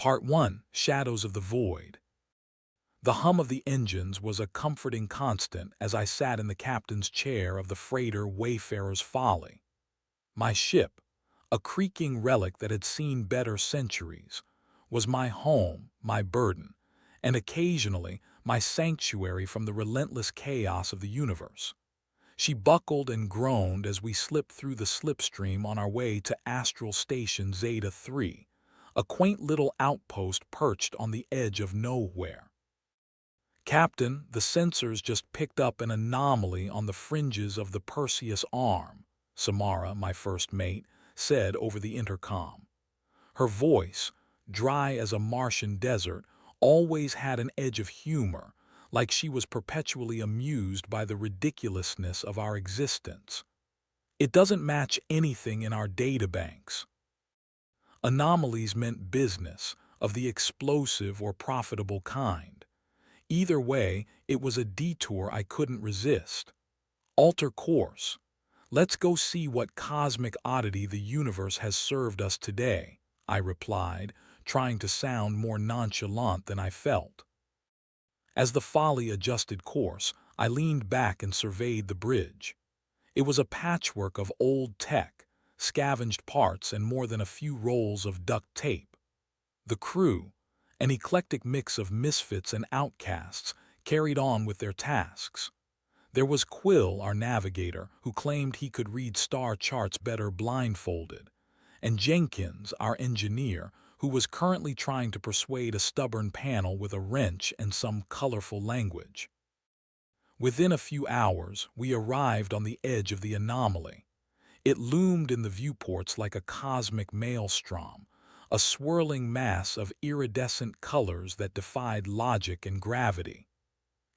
Part 1: Shadows of the Void. The hum of the engines was a comforting constant as I sat in the captain's chair of the freighter Wayfarer's Folly. My ship, a creaking relic that had seen better centuries, was my home, my burden, and occasionally my sanctuary from the relentless chaos of the universe. She buckled and groaned as we slipped through the slipstream on our way to Astral Station Zeta 3, a quaint little outpost perched on the edge of nowhere. "Captain, the sensors just picked up an anomaly on the fringes of the Perseus Arm," Samara, my first mate, said over the intercom. Her voice, dry as a Martian desert, always had an edge of humor, like she was perpetually amused by the ridiculousness of our existence. "It doesn't match anything in our databanks." Anomalies meant business, of the explosive or profitable kind. Either way, it was a detour I couldn't resist. "Alter course. Let's go see what cosmic oddity the universe has served us today," I replied, trying to sound more nonchalant than I felt. As the Folly adjusted course, I leaned back and surveyed the bridge. It was a patchwork of old tech, scavenged parts, and more than a few rolls of duct tape. The crew, an eclectic mix of misfits and outcasts, carried on with their tasks. There was Quill, our navigator, who claimed he could read star charts better blindfolded, and Jenkins, our engineer, who was currently trying to persuade a stubborn panel with a wrench and some colorful language. Within a few hours, we arrived on the edge of the anomaly. It loomed in the viewports like a cosmic maelstrom, a swirling mass of iridescent colors that defied logic and gravity.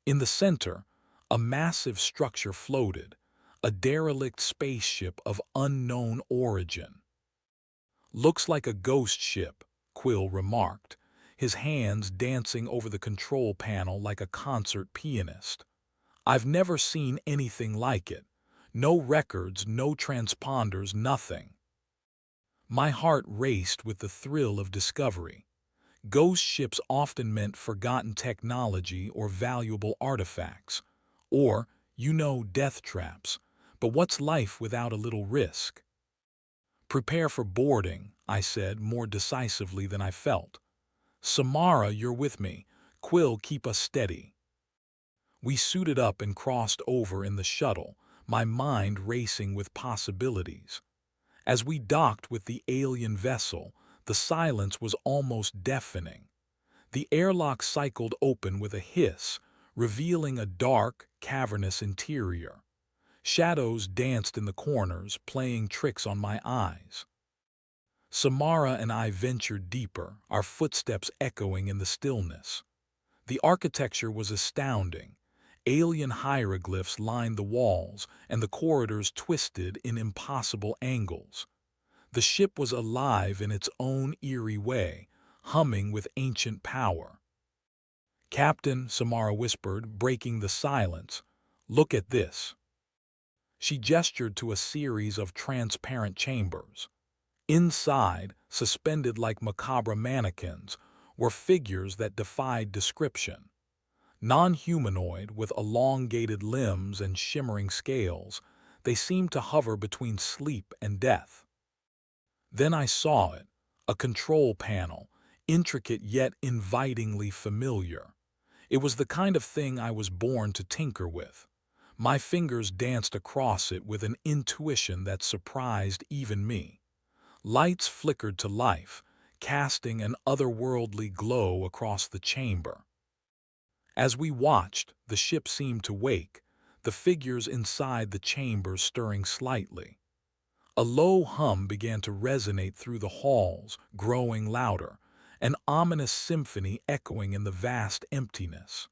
In the center, a massive structure floated, a derelict spaceship of unknown origin. "Looks like a ghost ship," Quill remarked, his hands dancing over the control panel like a concert pianist. "I've never seen anything like it. No records, no transponders, nothing." My heart raced with the thrill of discovery. Ghost ships often meant forgotten technology or valuable artifacts, or, death traps. But what's life without a little risk? "Prepare for boarding," I said more decisively than I felt. "Samara, you're with me. Quill, keep us steady." We suited up and crossed over in the shuttle, my mind racing with possibilities. As we docked with the alien vessel, the silence was almost deafening. The airlock cycled open with a hiss, revealing a dark, cavernous interior. Shadows danced in the corners, playing tricks on my eyes. Samara and I ventured deeper, our footsteps echoing in the stillness. The architecture was astounding. Alien hieroglyphs lined the walls, and the corridors twisted in impossible angles. The ship was alive in its own eerie way, humming with ancient power. "Captain," Samara whispered, breaking the silence, "look at this." She gestured to a series of transparent chambers. Inside, suspended like macabre mannequins, were figures that defied description. Non-humanoid, with elongated limbs and shimmering scales, they seemed to hover between sleep and death. Then I saw it, a control panel, intricate yet invitingly familiar. It was the kind of thing I was born to tinker with. My fingers danced across it with an intuition that surprised even me. Lights flickered to life, casting an otherworldly glow across the chamber. As we watched, the ship seemed to wake, the figures inside the chamber stirring slightly. A low hum began to resonate through the halls, growing louder, an ominous symphony echoing in the vast emptiness.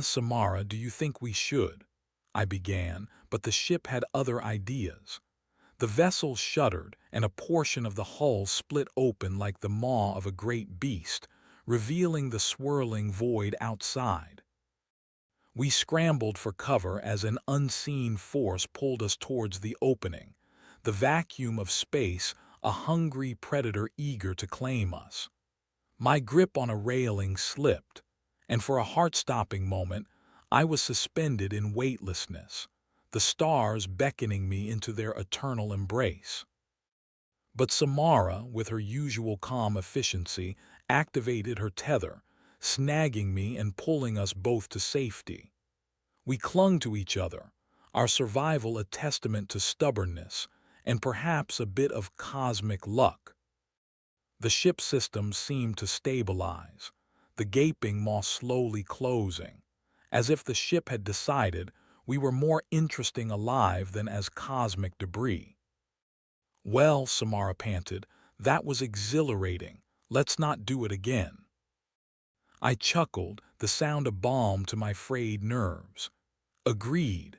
Samara, do you think we should?" I began, but the ship had other ideas. The vessel shuddered, and a portion of the hull split open like the maw of a great beast, revealing the swirling void outside. We scrambled for cover as an unseen force pulled us towards the opening, the vacuum of space, a hungry predator eager to claim us. My grip on a railing slipped, and for a heart-stopping moment, I was suspended in weightlessness, the stars beckoning me into their eternal embrace. But Samara, with her usual calm efficiency, activated her tether, snagging me and pulling us both to safety. We clung to each other, our survival a testament to stubbornness and perhaps a bit of cosmic luck. The ship's systems seemed to stabilize, the gaping maw slowly closing, as if the ship had decided we were more interesting alive than as cosmic debris. "Well," Samara panted, "that was exhilarating. Let's not do it again." I chuckled, the sound a balm to my frayed nerves. "Agreed.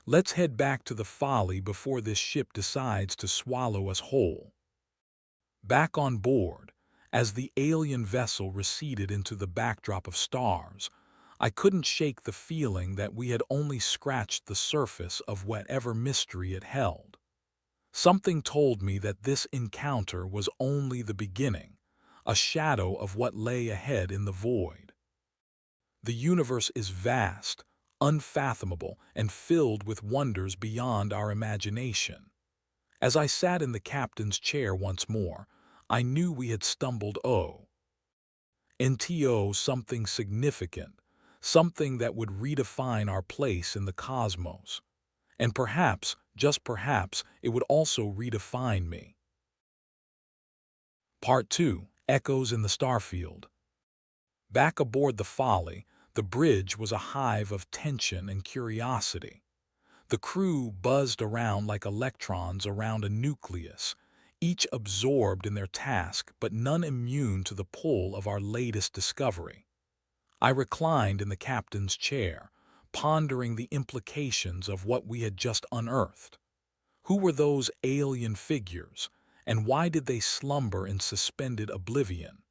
Let's head back to the Folly before this ship decides to swallow us whole." Back on board, as the alien vessel receded into the backdrop of stars, I couldn't shake the feeling that we had only scratched the surface of whatever mystery it held. Something told me that this encounter was only the beginning, a shadow of what lay ahead in the void. The universe is vast, unfathomable, and filled with wonders beyond our imagination. As I sat in the captain's chair once more, I knew we had stumbled into something significant, something that would redefine our place in the cosmos. And perhaps, just perhaps, it would also redefine me. Part 2. Echoes in the Starfield. Back aboard the Folly, the bridge was a hive of tension and curiosity. The crew buzzed around like electrons around a nucleus, each absorbed in their task but none immune to the pull of our latest discovery. I reclined in the captain's chair, pondering the implications of what we had just unearthed. Who were those alien figures, and why did they slumber in suspended oblivion?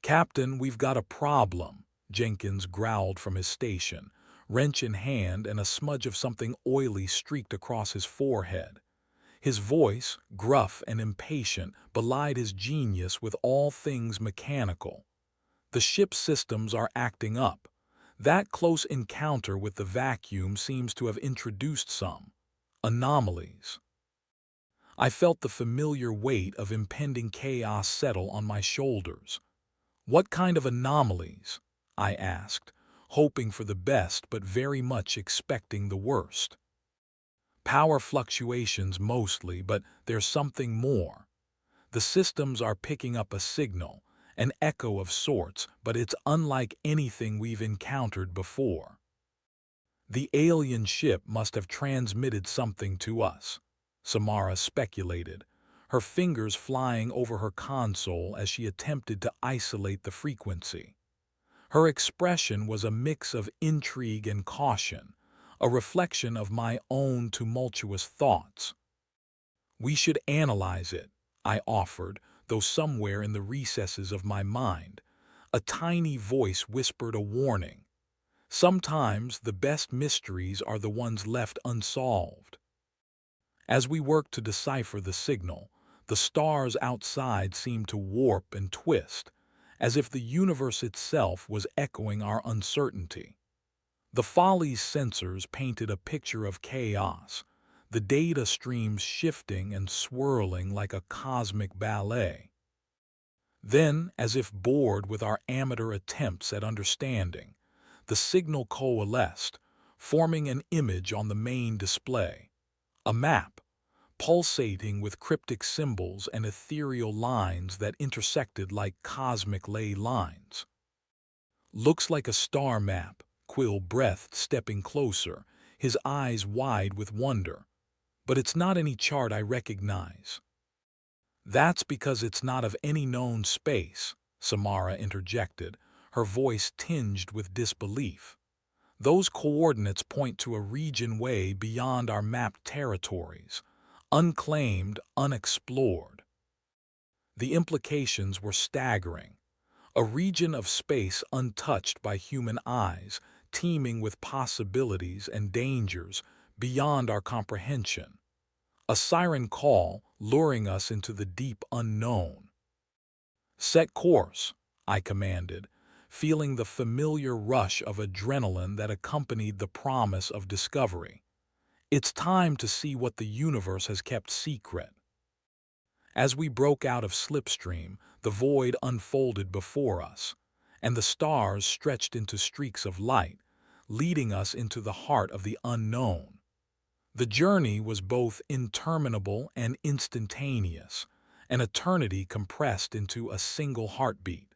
"Captain, we've got a problem," Jenkins growled from his station, wrench in hand and a smudge of something oily streaked across his forehead. His voice, gruff and impatient, belied his genius with all things mechanical. "The ship's systems are acting up. That close encounter with the vacuum seems to have introduced some anomalies." I felt the familiar weight of impending chaos settle on my shoulders. "What kind of anomalies?" I asked, hoping for the best but very much expecting the worst. "Power fluctuations mostly, but there's something more. The systems are picking up a signal, an echo of sorts, but it's unlike anything we've encountered before. The alien ship must have transmitted something to us," Samara speculated, her fingers flying over her console as she attempted to isolate the frequency. Her expression was a mix of intrigue and caution, a reflection of my own tumultuous thoughts. "We should analyze it," I offered, though somewhere in the recesses of my mind, a tiny voice whispered a warning. Sometimes the best mysteries are the ones left unsolved. As we worked to decipher the signal, the stars outside seemed to warp and twist, as if the universe itself was echoing our uncertainty. The Folly's sensors painted a picture of chaos, the data streams shifting and swirling like a cosmic ballet. Then, as if bored with our amateur attempts at understanding, the signal coalesced, forming an image on the main display. A map, pulsating with cryptic symbols and ethereal lines that intersected like cosmic ley lines. "Looks like a star map," Quill breathed, stepping closer, his eyes wide with wonder. "But it's not any chart I recognize." "That's because it's not of any known space," Samara interjected, her voice tinged with disbelief. "Those coordinates point to a region way beyond our mapped territories, unclaimed, unexplored." The implications were staggering. A region of space untouched by human eyes, teeming with possibilities and dangers beyond our comprehension. A siren call luring us into the deep unknown. Set course, I commanded, feeling the familiar rush of adrenaline that accompanied the promise of discovery. It's time to see what the universe has kept secret. As we broke out of slipstream, the void unfolded before us, and the stars stretched into streaks of light, leading us into the heart of the unknown. The journey was both interminable and instantaneous, an eternity compressed into a single heartbeat.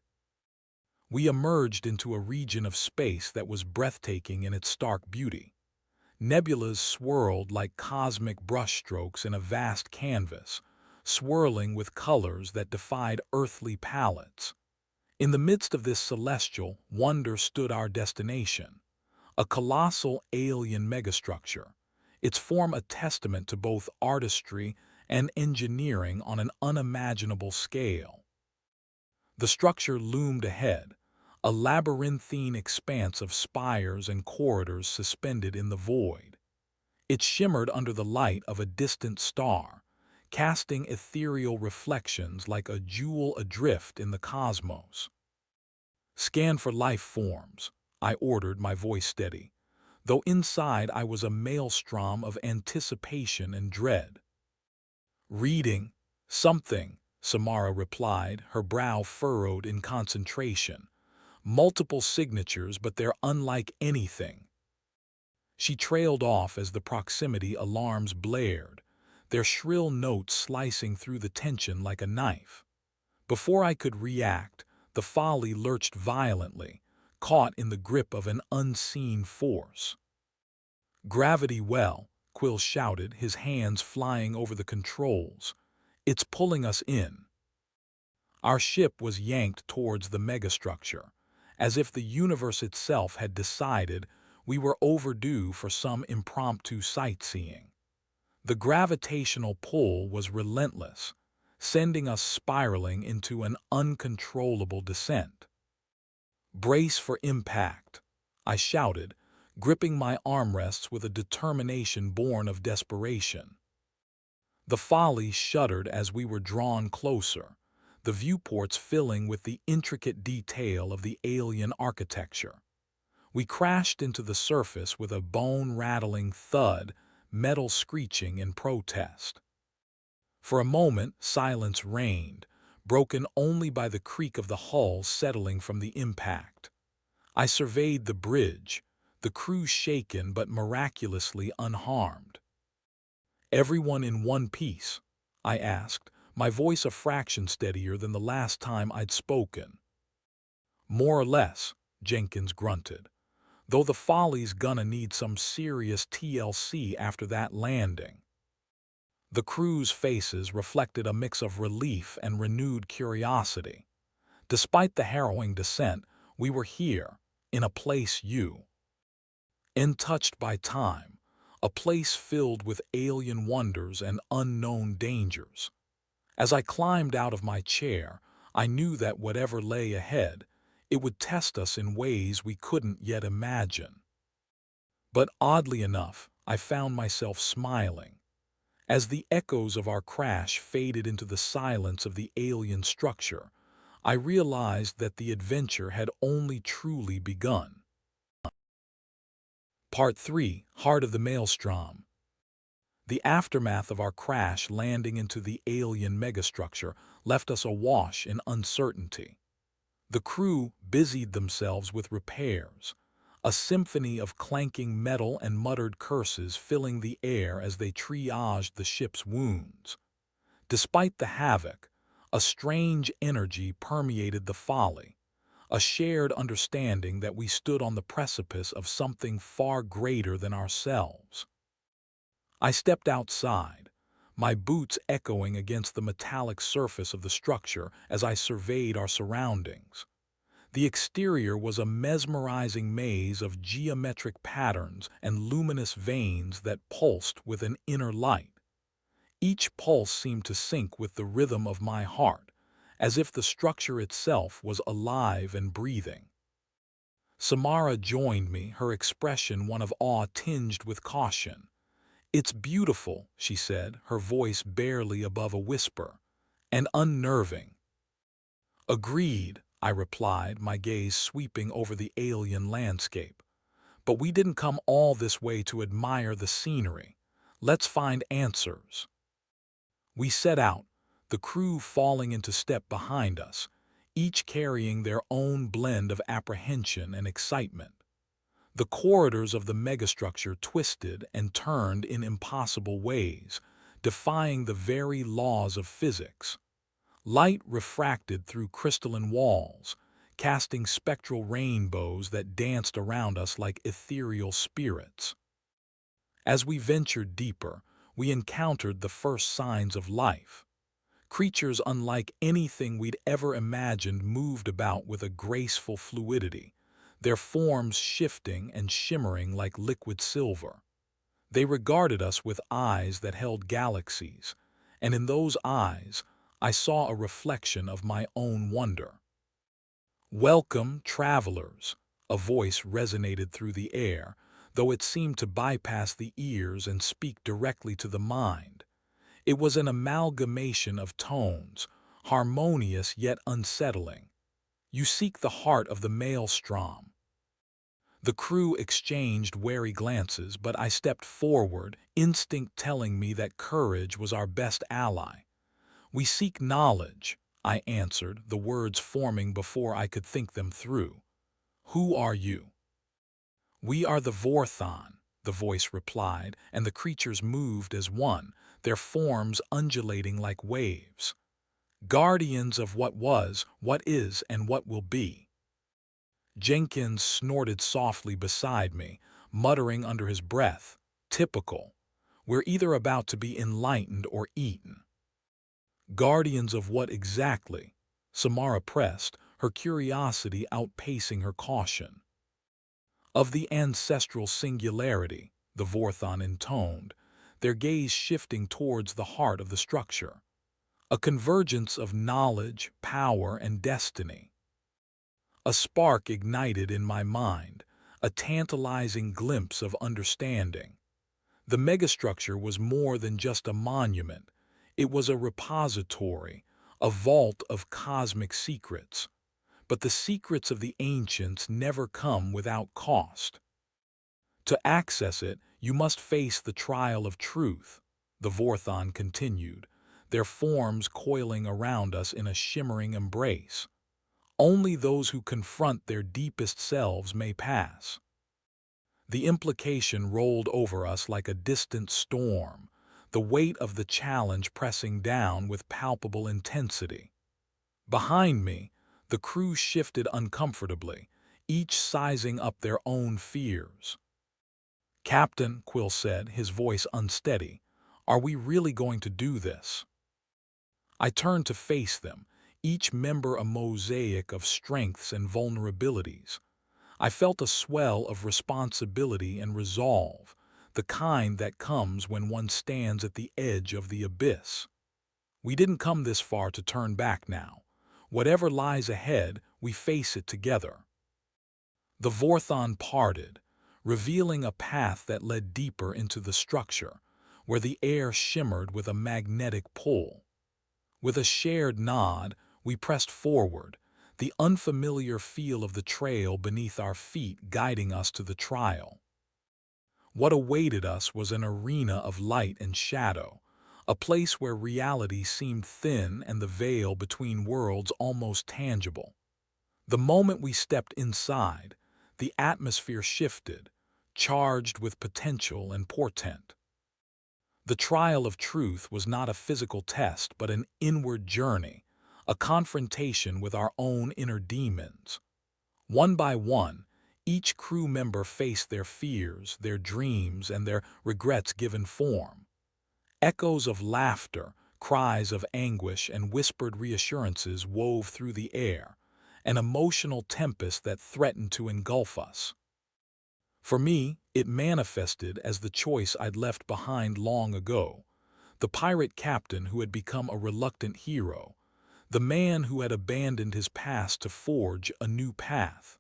We emerged into a region of space that was breathtaking in its stark beauty. Nebulas swirled like cosmic brushstrokes in a vast canvas, swirling with colors that defied earthly palettes. In the midst of this celestial wonder stood our destination, a colossal alien megastructure, its form a testament to both artistry and engineering on an unimaginable scale. The structure loomed ahead, a labyrinthine expanse of spires and corridors suspended in the void. It shimmered under the light of a distant star, casting ethereal reflections like a jewel adrift in the cosmos. "Scan for life forms," I ordered, my voice steady, though inside I was a maelstrom of anticipation and dread. "Reading something," Samara replied, her brow furrowed in concentration. "Multiple signatures, but they're unlike anything." She trailed off as the proximity alarms blared, their shrill notes slicing through the tension like a knife. Before I could react, the Folly lurched violently, caught in the grip of an unseen force. "Gravity well," Quill shouted, his hands flying over the controls. "It's pulling us in." Our ship was yanked towards the megastructure, as if the universe itself had decided we were overdue for some impromptu sightseeing. The gravitational pull was relentless, sending us spiraling into an uncontrollable descent. "Brace for impact," I shouted, gripping my armrests with a determination born of desperation. The Folly shuddered as we were drawn closer, the viewports filling with the intricate detail of the alien architecture. We crashed into the surface with a bone-rattling thud, metal screeching in protest. For a moment, silence reigned, broken only by the creak of the hull settling from the impact. I surveyed the bridge, the crew shaken but miraculously unharmed. "Everyone in one piece?" I asked, my voice a fraction steadier than the last time I'd spoken. "More or less," Jenkins grunted, "though the Folly's gonna need some serious TLC after that landing." The crew's faces reflected a mix of relief and renewed curiosity. Despite the harrowing descent, we were here, in a place untouched by time, a place filled with alien wonders and unknown dangers. As I climbed out of my chair, I knew that whatever lay ahead, it would test us in ways we couldn't yet imagine. But oddly enough, I found myself smiling. As the echoes of our crash faded into the silence of the alien structure, I realized that the adventure had only truly begun. Part 3, Heart of the Maelstrom. The aftermath of our crash landing into the alien megastructure left us awash in uncertainty. The crew busied themselves with repairs, a symphony of clanking metal and muttered curses filling the air as they triaged the ship's wounds. Despite the havoc, a strange energy permeated the Folly, a shared understanding that we stood on the precipice of something far greater than ourselves. I stepped outside, my boots echoing against the metallic surface of the structure as I surveyed our surroundings. The exterior was a mesmerizing maze of geometric patterns and luminous veins that pulsed with an inner light. Each pulse seemed to sync with the rhythm of my heart, as if the structure itself was alive and breathing. Samara joined me, her expression one of awe tinged with caution. "It's beautiful," she said, her voice barely above a whisper, "and unnerving." Agreed, I replied, my gaze sweeping over the alien landscape. But we didn't come all this way to admire the scenery. Let's find answers. We set out, the crew falling into step behind us, each carrying their own blend of apprehension and excitement. The corridors of the megastructure twisted and turned in impossible ways, defying the very laws of physics. Light refracted through crystalline walls, casting spectral rainbows that danced around us like ethereal spirits. As we ventured deeper, we encountered the first signs of life. Creatures unlike anything we'd ever imagined moved about with a graceful fluidity, their forms shifting and shimmering like liquid silver. They regarded us with eyes that held galaxies, and in those eyes, I saw a reflection of my own wonder. "Welcome, travelers," a voice resonated through the air, though it seemed to bypass the ears and speak directly to the mind. It was an amalgamation of tones, harmonious yet unsettling. "You seek the heart of the maelstrom." The crew exchanged wary glances, but I stepped forward, instinct telling me that courage was our best ally. "We seek knowledge," I answered, the words forming before I could think them through. "Who are you?" "We are the Vorthon," the voice replied, and the creatures moved as one, their forms undulating like waves. "Guardians of what was, what is, and what will be." Jenkins snorted softly beside me, muttering under his breath, "Typical. We're either about to be enlightened or eaten." "Guardians of what exactly?" Samara pressed, her curiosity outpacing her caution. "Of the ancestral singularity," the Vorthon intoned, their gaze shifting towards the heart of the structure. "A convergence of knowledge, power, and destiny." A spark ignited in my mind, a tantalizing glimpse of understanding. The megastructure was more than just a monument. It was a repository, a vault of cosmic secrets. But the secrets of the ancients never come without cost. To access it, you must face the trial of truth, the Vorthon continued, their forms coiling around us in a shimmering embrace. Only those who confront their deepest selves may pass. The implication rolled over us like a distant storm, the weight of the challenge pressing down with palpable intensity. Behind me, the crew shifted uncomfortably, each sizing up their own fears. "Captain," Quill said, his voice unsteady, "are we really going to do this?" I turned to face them, each member a mosaic of strengths and vulnerabilities. I felt a swell of responsibility and resolve, the kind that comes when one stands at the edge of the abyss. We didn't come this far to turn back now. Whatever lies ahead, we face it together. The Vorthon parted, revealing a path that led deeper into the structure, where the air shimmered with a magnetic pull. With a shared nod, we pressed forward, the unfamiliar feel of the trail beneath our feet guiding us to the trial. What awaited us was an arena of light and shadow, a place where reality seemed thin and the veil between worlds almost tangible. The moment we stepped inside, the atmosphere shifted, charged with potential and portent. The trial of truth was not a physical test but an inward journey, a confrontation with our own inner demons. One by one, each crew member faced their fears, their dreams, and their regrets given form. Echoes of laughter, cries of anguish, and whispered reassurances wove through the air, an emotional tempest that threatened to engulf us. For me, it manifested as the choice I'd left behind long ago, the pirate captain who had become a reluctant hero, the man who had abandoned his past to forge a new path.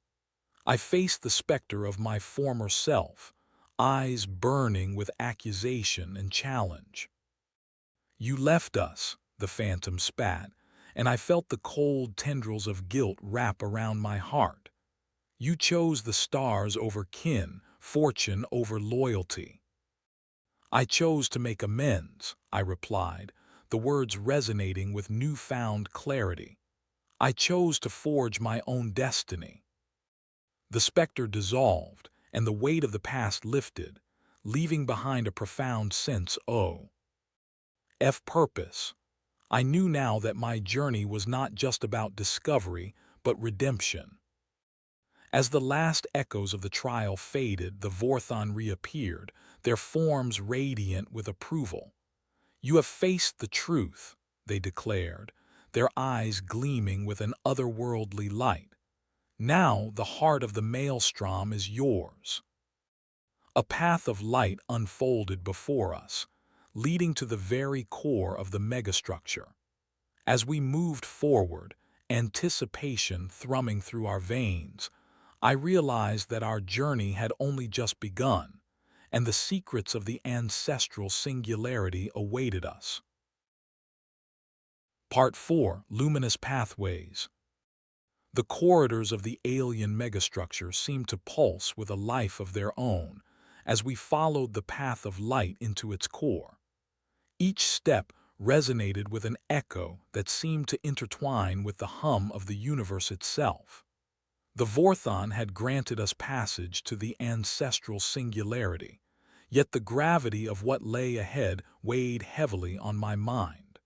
I faced the specter of my former self, eyes burning with accusation and challenge. "You left us," the phantom spat, and I felt the cold tendrils of guilt wrap around my heart. You chose the stars over kin, fortune over loyalty. I chose to make amends, I replied, the words resonating with newfound clarity. I chose to forge my own destiny. The specter dissolved, and the weight of the past lifted, leaving behind a profound sense of purpose. I knew now that my journey was not just about discovery, but redemption. As the last echoes of the trial faded, the Vorthon reappeared, their forms radiant with approval. You have faced the truth, they declared, their eyes gleaming with an otherworldly light. Now the heart of the maelstrom is yours. A path of light unfolded before us, leading to the very core of the megastructure. As we moved forward, anticipation thrumming through our veins, I realized that our journey had only just begun, and the secrets of the ancestral singularity awaited us. Part 4. Luminous Pathways. The corridors of the alien megastructure seemed to pulse with a life of their own as we followed the path of light into its core. Each step resonated with an echo that seemed to intertwine with the hum of the universe itself. The Vorthon had granted us passage to the ancestral singularity, yet the gravity of what lay ahead weighed heavily on my mind.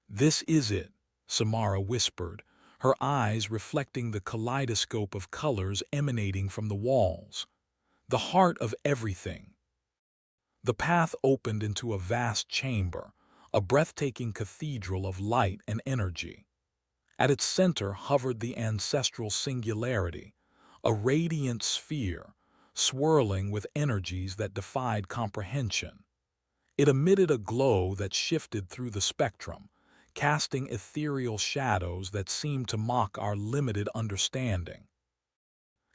"This is it," Samara whispered, her eyes reflecting the kaleidoscope of colors emanating from the walls. "The heart of everything." The path opened into a vast chamber, a breathtaking cathedral of light and energy. At its center hovered the ancestral singularity, a radiant sphere, swirling with energies that defied comprehension. It emitted a glow that shifted through the spectrum, casting ethereal shadows that seemed to mock our limited understanding.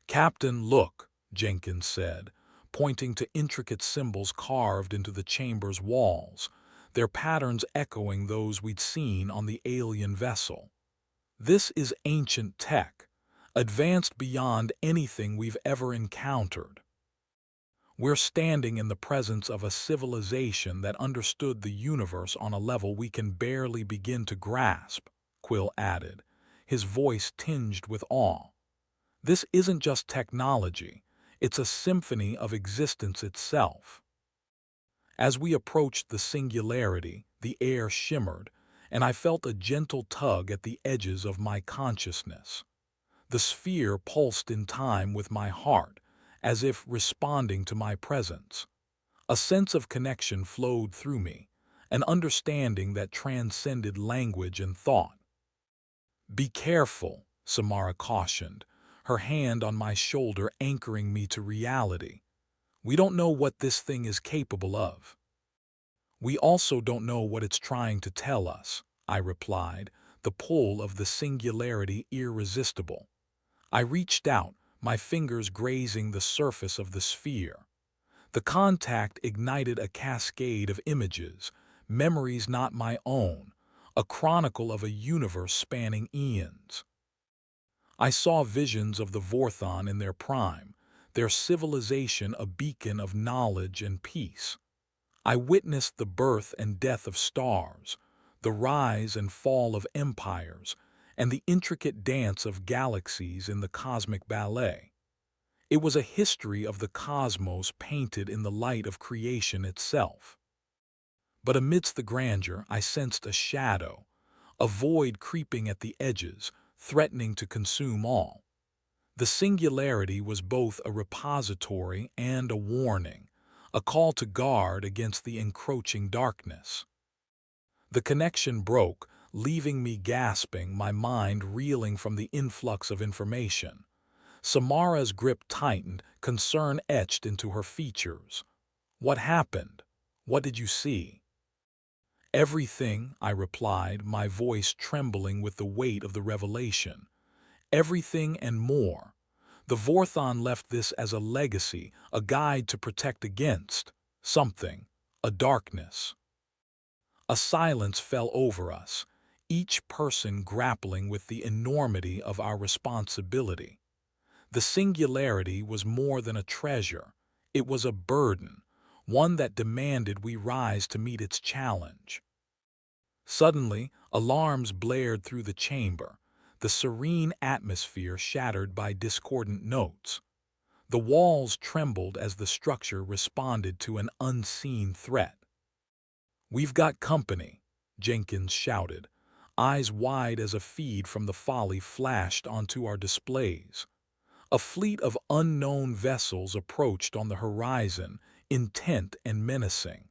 "Captain, look," Jenkins said, pointing to intricate symbols carved into the chamber's walls, their patterns echoing those we'd seen on the alien vessel. "This is ancient tech, advanced beyond anything we've ever encountered. We're standing in the presence of a civilization that understood the universe on a level we can barely begin to grasp," Quill added, his voice tinged with awe. "This isn't just technology, it's a symphony of existence itself." As we approached the singularity, the air shimmered, and I felt a gentle tug at the edges of my consciousness. The sphere pulsed in time with my heart, as if responding to my presence. A sense of connection flowed through me, an understanding that transcended language and thought. "Be careful," Samara cautioned, her hand on my shoulder anchoring me to reality. "We don't know what this thing is capable of." "We also don't know what it's trying to tell us," I replied, the pull of the singularity irresistible. I reached out, my fingers grazing the surface of the sphere. The contact ignited a cascade of images, memories not my own, a chronicle of a universe spanning eons. I saw visions of the Vorthon in their prime, their civilization a beacon of knowledge and peace. I witnessed the birth and death of stars, the rise and fall of empires, and the intricate dance of galaxies in the cosmic ballet. It was a history of the cosmos painted in the light of creation itself. But amidst the grandeur, I sensed a shadow, a void creeping at the edges, threatening to consume all. The singularity was both a repository and a warning, a call to guard against the encroaching darkness. The connection broke, leaving me gasping, my mind reeling from the influx of information. Samara's grip tightened, concern etched into her features. "What happened? What did you see?" "Everything," I replied, my voice trembling with the weight of the revelation. "Everything and more. The Vorthon left this as a legacy, a guide to protect against something, a darkness." A silence fell over us, each person grappling with the enormity of our responsibility. The singularity was more than a treasure. It was a burden, one that demanded we rise to meet its challenge. Suddenly, alarms blared through the chamber, the serene atmosphere shattered by discordant notes. The walls trembled as the structure responded to an unseen threat. "We've got company," Jenkins shouted, eyes wide as a feed from the Folly flashed onto our displays. A fleet of unknown vessels approached on the horizon, intent and menacing.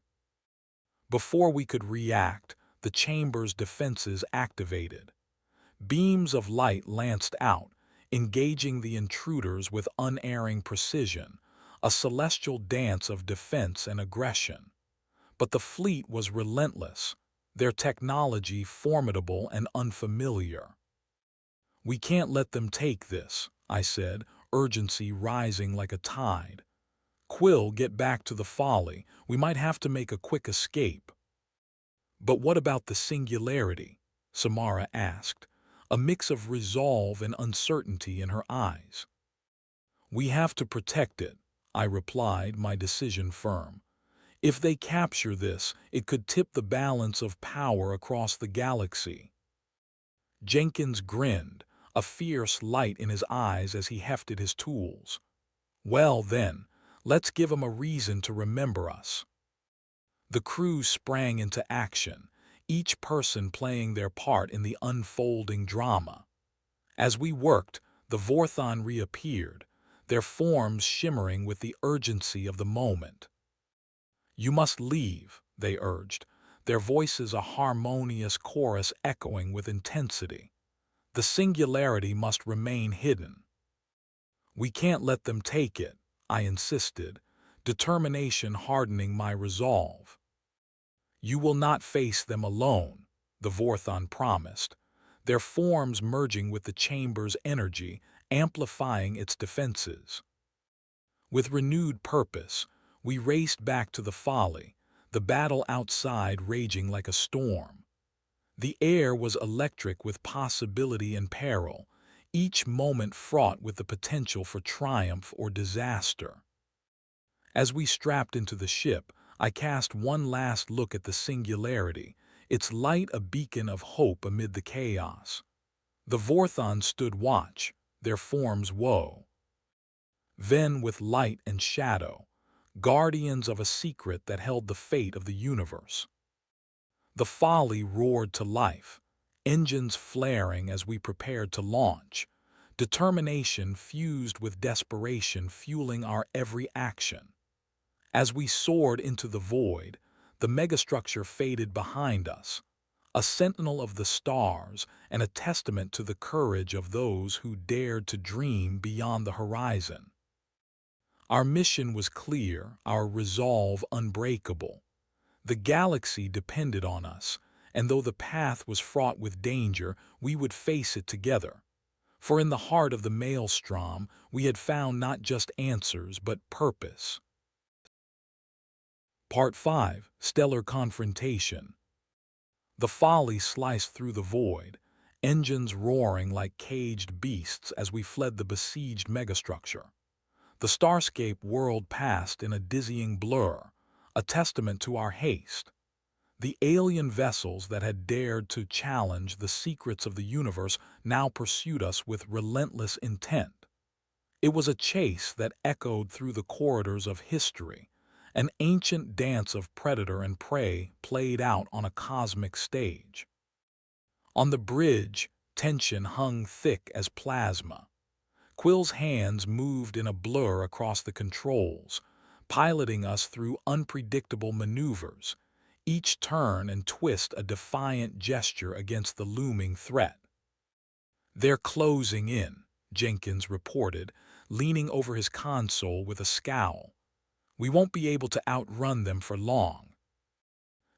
Before we could react, the chamber's defenses activated. Beams of light lanced out, engaging the intruders with unerring precision, a celestial dance of defense and aggression. But the fleet was relentless, their technology formidable and unfamiliar. "We can't let them take this," I said, urgency rising like a tide. "Quill, get back to the Folly. We might have to make a quick escape." "But what about the singularity?" Samara asked, a mix of resolve and uncertainty in her eyes. "We have to protect it," I replied, my decision firm. "If they capture this, it could tip the balance of power across the galaxy." Jenkins grinned, a fierce light in his eyes as he hefted his tools. "Well then, let's give 'em a reason to remember us." The crew sprang into action, each person playing their part in the unfolding drama. As we worked, the Vorthon reappeared, their forms shimmering with the urgency of the moment. "You must leave," they urged, their voices a harmonious chorus echoing with intensity. "The singularity must remain hidden." "We can't let them take it," I insisted, determination hardening my resolve. "You will not face them alone," the Vorthon promised, their forms merging with the chamber's energy, amplifying its defenses. With renewed purpose, we raced back to the Folly, the battle outside raging like a storm. The air was electric with possibility and peril, each moment fraught with the potential for triumph or disaster. As we strapped into the ship, I cast one last look at the singularity, its light a beacon of hope amid the chaos. The Vorthons stood watch, their forms woe. Then, with light and shadow, guardians of a secret that held the fate of the universe. The Folly roared to life, engines flaring as we prepared to launch, determination fused with desperation fueling our every action. As we soared into the void, the megastructure faded behind us, a sentinel of the stars and a testament to the courage of those who dared to dream beyond the horizon. Our mission was clear, our resolve unbreakable. The galaxy depended on us, and though the path was fraught with danger, we would face it together. For in the heart of the maelstrom, we had found not just answers but purpose. Part 5. Stellar Confrontation. The Folly sliced through the void, engines roaring like caged beasts as we fled the besieged megastructure. The starscape whirled past in a dizzying blur, a testament to our haste. The alien vessels that had dared to challenge the secrets of the universe now pursued us with relentless intent. It was a chase that echoed through the corridors of history, an ancient dance of predator and prey played out on a cosmic stage. On the bridge, tension hung thick as plasma. Quill's hands moved in a blur across the controls, piloting us through unpredictable maneuvers, each turn and twist a defiant gesture against the looming threat. "They're closing in," Jenkins reported, leaning over his console with a scowl. "We won't be able to outrun them for long."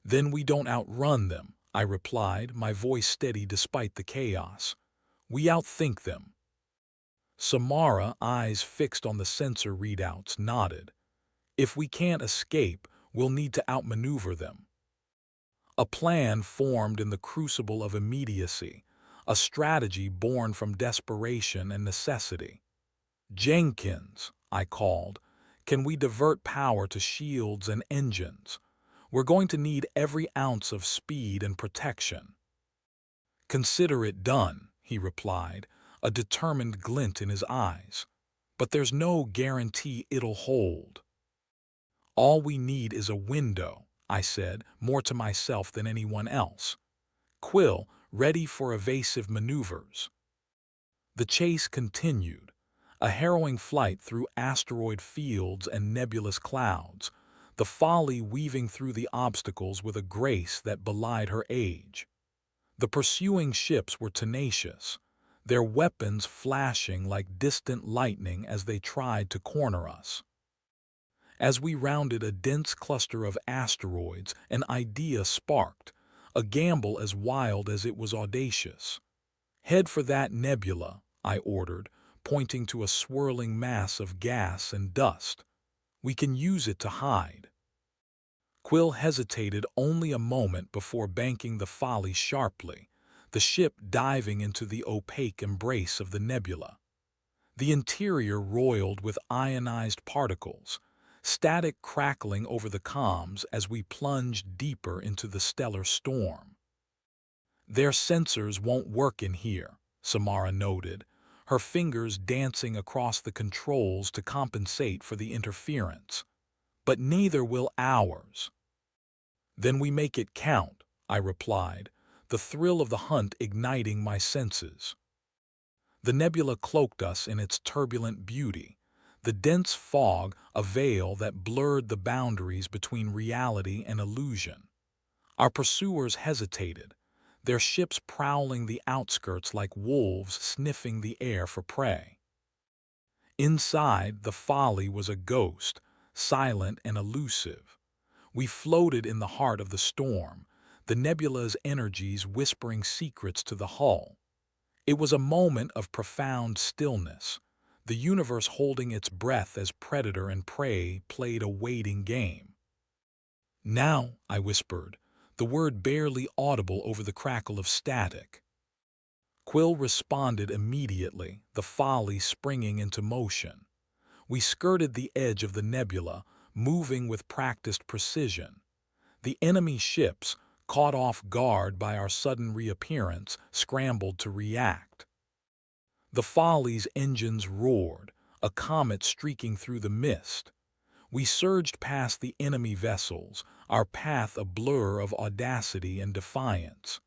"Then we don't outrun them," I replied, my voice steady despite the chaos. "We outthink them." Samara, eyes fixed on the sensor readouts, nodded. "If we can't escape, we'll need to outmaneuver them." A plan formed in the crucible of immediacy, a strategy born from desperation and necessity. "Jenkins," I called, "can we divert power to shields and engines? We're going to need every ounce of speed and protection." "Consider it done," he replied, a determined glint in his eyes. "But there's no guarantee it'll hold." "All we need is a window," I said, more to myself than anyone else. "Quill, ready for evasive maneuvers." The chase continued, a harrowing flight through asteroid fields and nebulous clouds, the Folly weaving through the obstacles with a grace that belied her age. The pursuing ships were tenacious, their weapons flashing like distant lightning as they tried to corner us. As we rounded a dense cluster of asteroids, an idea sparked, a gamble as wild as it was audacious. "Head for that nebula," I ordered, pointing to a swirling mass of gas and dust. "We can use it to hide." Quill hesitated only a moment before banking the Folly sharply, the ship diving into the opaque embrace of the nebula. The interior roiled with ionized particles, static crackling over the comms as we plunged deeper into the stellar storm. "Their sensors won't work in here," Samara noted, her fingers dancing across the controls to compensate for the interference. "But neither will ours." "Then we make it count," I replied, the thrill of the hunt igniting my senses. The nebula cloaked us in its turbulent beauty, the dense fog a veil that blurred the boundaries between reality and illusion. Our pursuers hesitated, their ships prowling the outskirts like wolves sniffing the air for prey. Inside, the Folly was a ghost, silent and elusive. We floated in the heart of the storm, the nebula's energies whispering secrets to the hull. It was a moment of profound stillness, the universe holding its breath as predator and prey played a waiting game. "Now," I whispered, the word barely audible over the crackle of static. Quill responded immediately, the Folly springing into motion. We skirted the edge of the nebula, moving with practiced precision. The enemy ships, caught off guard by our sudden reappearance, scrambled to react. The Folly's engines roared, a comet streaking through the mist. We surged past the enemy vessels, our path a blur of audacity and defiance.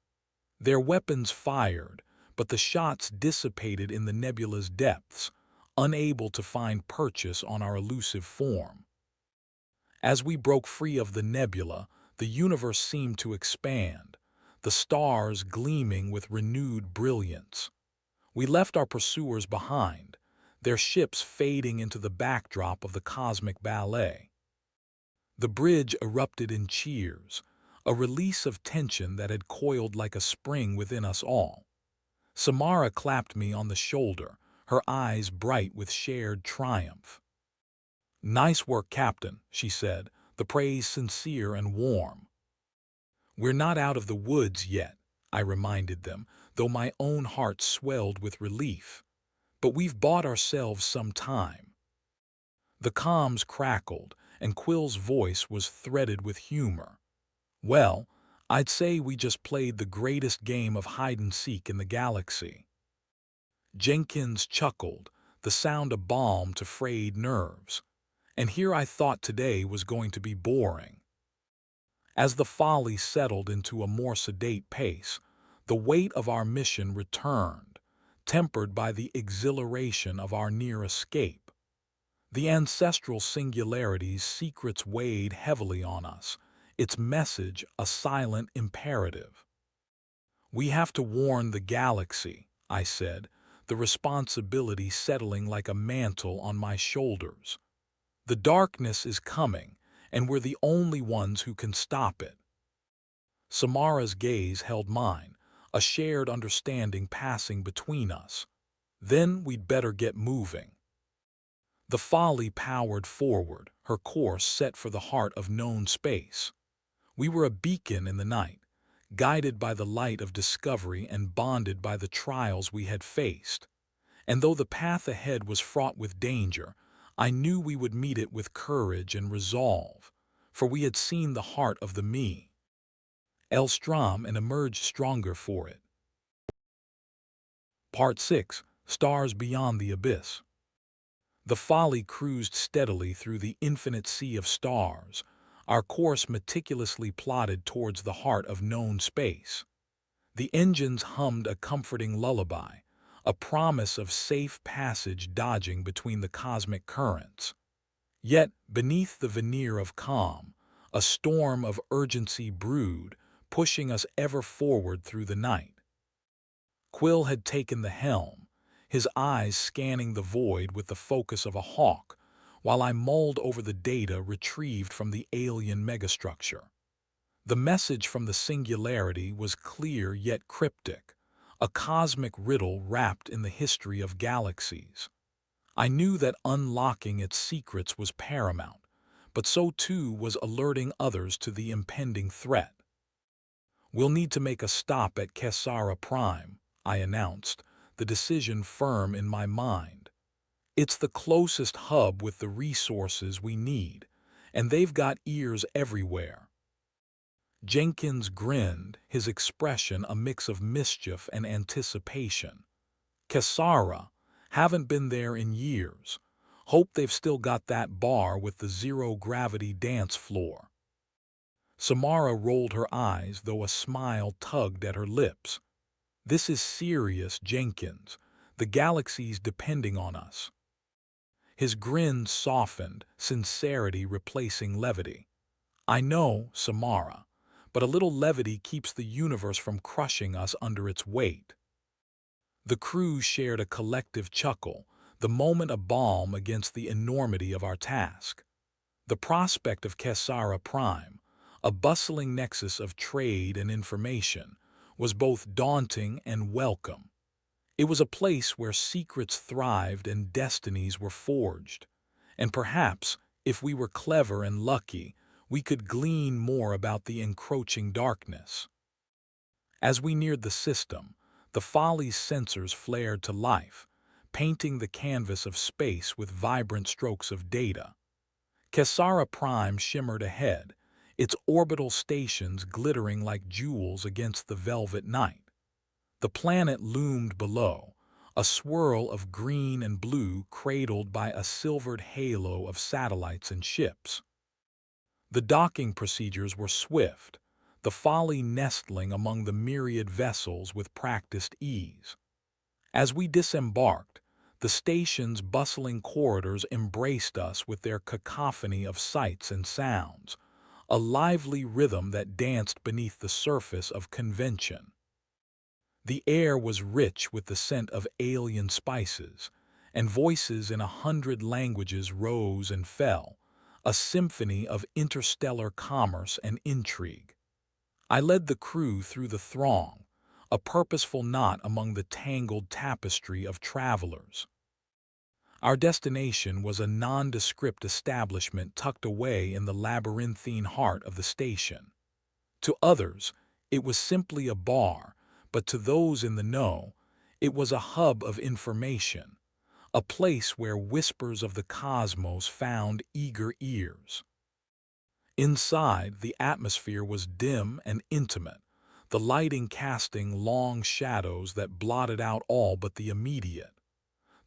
Their weapons fired, but the shots dissipated in the nebula's depths, unable to find purchase on our elusive form. As we broke free of the nebula, the universe seemed to expand, the stars gleaming with renewed brilliance. We left our pursuers behind, their ships fading into the backdrop of the cosmic ballet. The bridge erupted in cheers, a release of tension that had coiled like a spring within us all. Samara clapped me on the shoulder, her eyes bright with shared triumph. "Nice work, Captain," she said, the praise sincere and warm. "We're not out of the woods yet," I reminded them, though my own heart swelled with relief. "But we've bought ourselves some time." The comms crackled, and Quill's voice was threaded with humor. "Well, I'd say we just played the greatest game of hide-and-seek in the galaxy." Jenkins chuckled, the sound a balm to frayed nerves. And here I thought today was going to be boring. As the Folly settled into a more sedate pace, the weight of our mission returned, tempered by the exhilaration of our near escape. The ancestral singularity's secrets weighed heavily on us, its message a silent imperative. "We have to warn the galaxy," I said, the responsibility settling like a mantle on my shoulders. "The darkness is coming, and we're the only ones who can stop it." Samara's gaze held mine, a shared understanding passing between us. "Then we'd better get moving." The Folly powered forward, her course set for the heart of known space. We were a beacon in the night, guided by the light of discovery and bonded by the trials we had faced. And though the path ahead was fraught with danger, I knew we would meet it with courage and resolve, for we had seen the heart of the me, Elstrom, and emerged stronger for it. Part 6. Stars Beyond the Abyss. The Folly cruised steadily through the infinite sea of stars, our course meticulously plotted towards the heart of known space. The engines hummed a comforting lullaby, a promise of safe passage dodging between the cosmic currents. Yet, beneath the veneer of calm, a storm of urgency brewed, pushing us ever forward through the night. Quill had taken the helm, his eyes scanning the void with the focus of a hawk, while I mulled over the data retrieved from the alien megastructure. The message from the singularity was clear yet cryptic, a cosmic riddle wrapped in the history of galaxies. I knew that unlocking its secrets was paramount, but so too was alerting others to the impending threat. "We'll need to make a stop at Kesara Prime," I announced, the decision firm in my mind. "It's the closest hub with the resources we need, and they've got ears everywhere." Jenkins grinned, his expression a mix of mischief and anticipation. "Kesara, haven't been there in years. Hope they've still got that bar with the zero-gravity dance floor." Samara rolled her eyes, though a smile tugged at her lips. "This is serious, Jenkins. The galaxy's depending on us." His grin softened, sincerity replacing levity. "I know, Samara, but a little levity keeps the universe from crushing us under its weight." The crew shared a collective chuckle, the moment a balm against the enormity of our task. The prospect of Kesara Prime, a bustling nexus of trade and information, was both daunting and welcome. It was a place where secrets thrived and destinies were forged. And perhaps, if we were clever and lucky, we could glean more about the encroaching darkness. As we neared the system, the Folly's sensors flared to life, painting the canvas of space with vibrant strokes of data. Kesara Prime shimmered ahead, its orbital stations glittering like jewels against the velvet night. The planet loomed below, a swirl of green and blue cradled by a silvered halo of satellites and ships. The docking procedures were swift, the Folly nestling among the myriad vessels with practiced ease. As we disembarked, the station's bustling corridors embraced us with their cacophony of sights and sounds, a lively rhythm that danced beneath the surface of convention. The air was rich with the scent of alien spices, and voices in 100 languages rose and fell, a symphony of interstellar commerce and intrigue. I led the crew through the throng, a purposeful knot among the tangled tapestry of travelers. Our destination was a nondescript establishment tucked away in the labyrinthine heart of the station. To others, it was simply a bar, but to those in the know, it was a hub of information, a place where whispers of the cosmos found eager ears. Inside, the atmosphere was dim and intimate, the lighting casting long shadows that blotted out all but the immediate.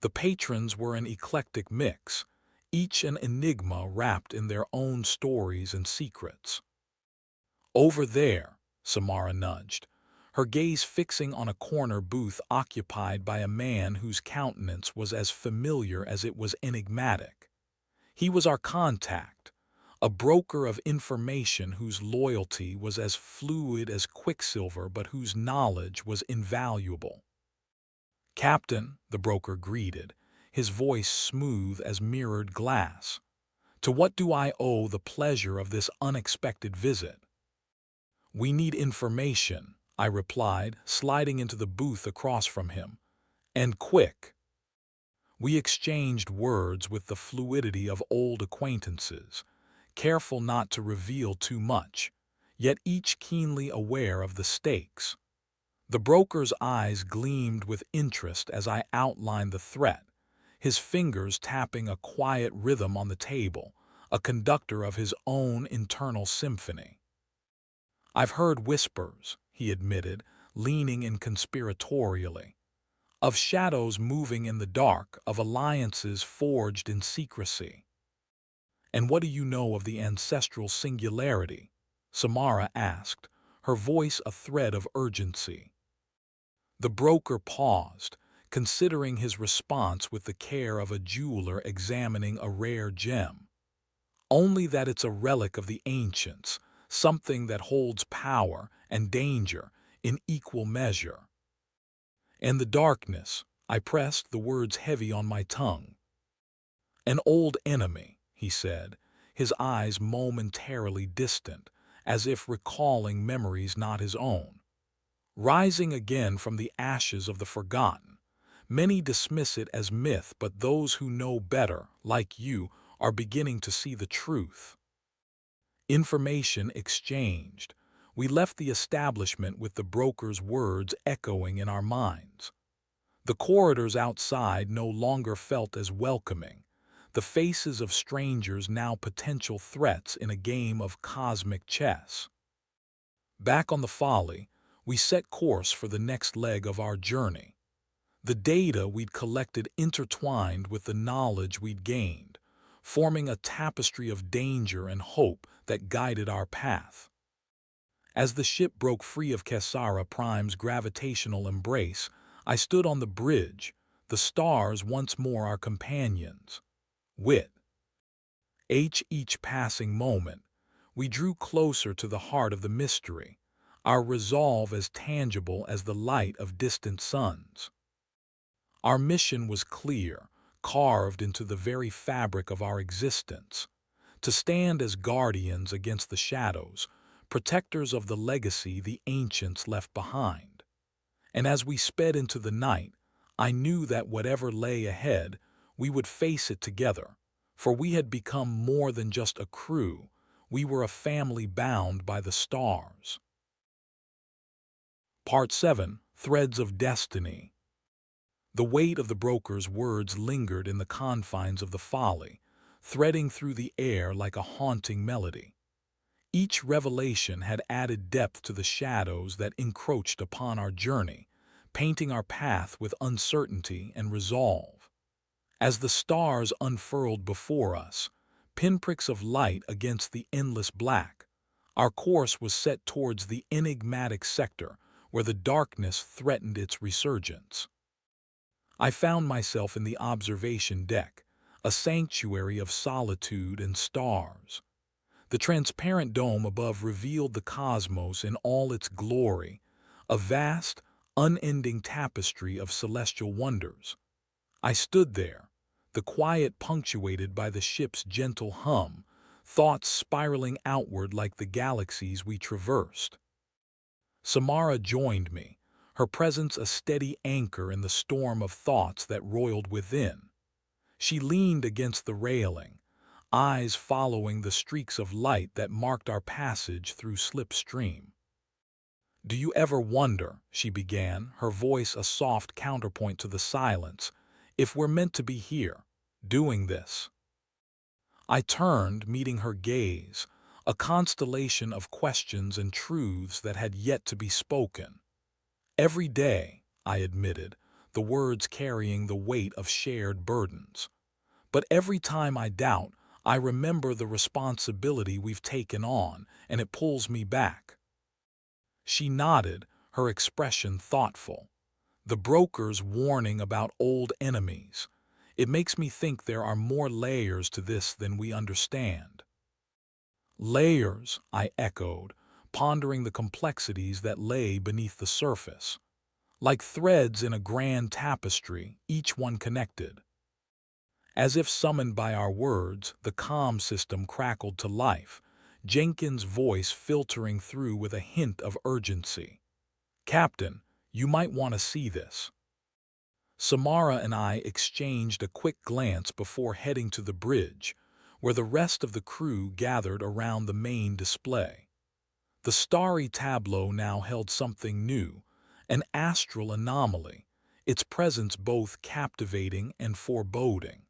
The patrons were an eclectic mix, each an enigma wrapped in their own stories and secrets. "Over there," Samara nudged, her gaze fixing on a corner booth occupied by a man whose countenance was as familiar as it was enigmatic. He was our contact, a broker of information whose loyalty was as fluid as quicksilver but whose knowledge was invaluable. "Captain," the broker greeted, his voice smooth as mirrored glass, "to what do I owe the pleasure of this unexpected visit?" "We need information," I replied, sliding into the booth across from him. "And quick." We exchanged words with the fluidity of old acquaintances, careful not to reveal too much, yet each keenly aware of the stakes. The broker's eyes gleamed with interest as I outlined the threat, his fingers tapping a quiet rhythm on the table, a conductor of his own internal symphony. "I've heard whispers," he admitted, leaning in conspiratorially, "of shadows moving in the dark, of alliances forged in secrecy." "And what do you know of the ancestral singularity?" Samara asked, her voice a thread of urgency. The broker paused, considering his response with the care of a jeweler examining a rare gem. "Only that it's a relic of the ancients, something that holds power and danger in equal measure." "And the darkness," I pressed, the words heavy on my tongue. "An old enemy," he said, his eyes momentarily distant, as if recalling memories not his own. "Rising again from the ashes of the forgotten. Many dismiss it as myth, but those who know better, like you, are beginning to see the truth." Information exchanged. We left the establishment with the broker's words echoing in our minds. The corridors outside no longer felt as welcoming, the faces of strangers now potential threats in a game of cosmic chess. Back on the Folly, we set course for the next leg of our journey. The data we'd collected intertwined with the knowledge we'd gained, forming a tapestry of danger and hope that guided our path. As the ship broke free of Kessara Prime's gravitational embrace, I stood on the bridge, the stars once more our companions. Wit. Each passing moment, we drew closer to the heart of the mystery, our resolve as tangible as the light of distant suns. Our mission was clear, carved into the very fabric of our existence, to stand as guardians against the shadows, protectors of the legacy the ancients left behind. And as we sped into the night, I knew that whatever lay ahead, we would face it together, for we had become more than just a crew, we were a family bound by the stars. Part 7. Threads of Destiny. The weight of the broker's words lingered in the confines of the Folly, threading through the air like a haunting melody. Each revelation had added depth to the shadows that encroached upon our journey, painting our path with uncertainty and resolve. As the stars unfurled before us, pinpricks of light against the endless black, our course was set towards the enigmatic sector where the darkness threatened its resurgence. I found myself in the observation deck, a sanctuary of solitude and stars. The transparent dome above revealed the cosmos in all its glory, a vast, unending tapestry of celestial wonders. I stood there, the quiet punctuated by the ship's gentle hum, thoughts spiraling outward like the galaxies we traversed. Samara joined me, her presence a steady anchor in the storm of thoughts that roiled within. She leaned against the railing, eyes following the streaks of light that marked our passage through slipstream. "Do you ever wonder," she began, her voice a soft counterpoint to the silence, "if we're meant to be here, doing this?" I turned, meeting her gaze, a constellation of questions and truths that had yet to be spoken. "Every day," I admitted, the words carrying the weight of shared burdens. "But every time I doubt, I remember the responsibility we've taken on, and it pulls me back." She nodded, her expression thoughtful. "The broker's warning about old enemies. It makes me think there are more layers to this than we understand." "Layers," I echoed, pondering the complexities that lay beneath the surface. Like threads in a grand tapestry, each one connected. As if summoned by our words, the comm system crackled to life, Jenkins' voice filtering through with a hint of urgency. "Captain, you might want to see this." Samara and I exchanged a quick glance before heading to the bridge, where the rest of the crew gathered around the main display. The starry tableau now held something new, an astral anomaly, its presence both captivating and foreboding.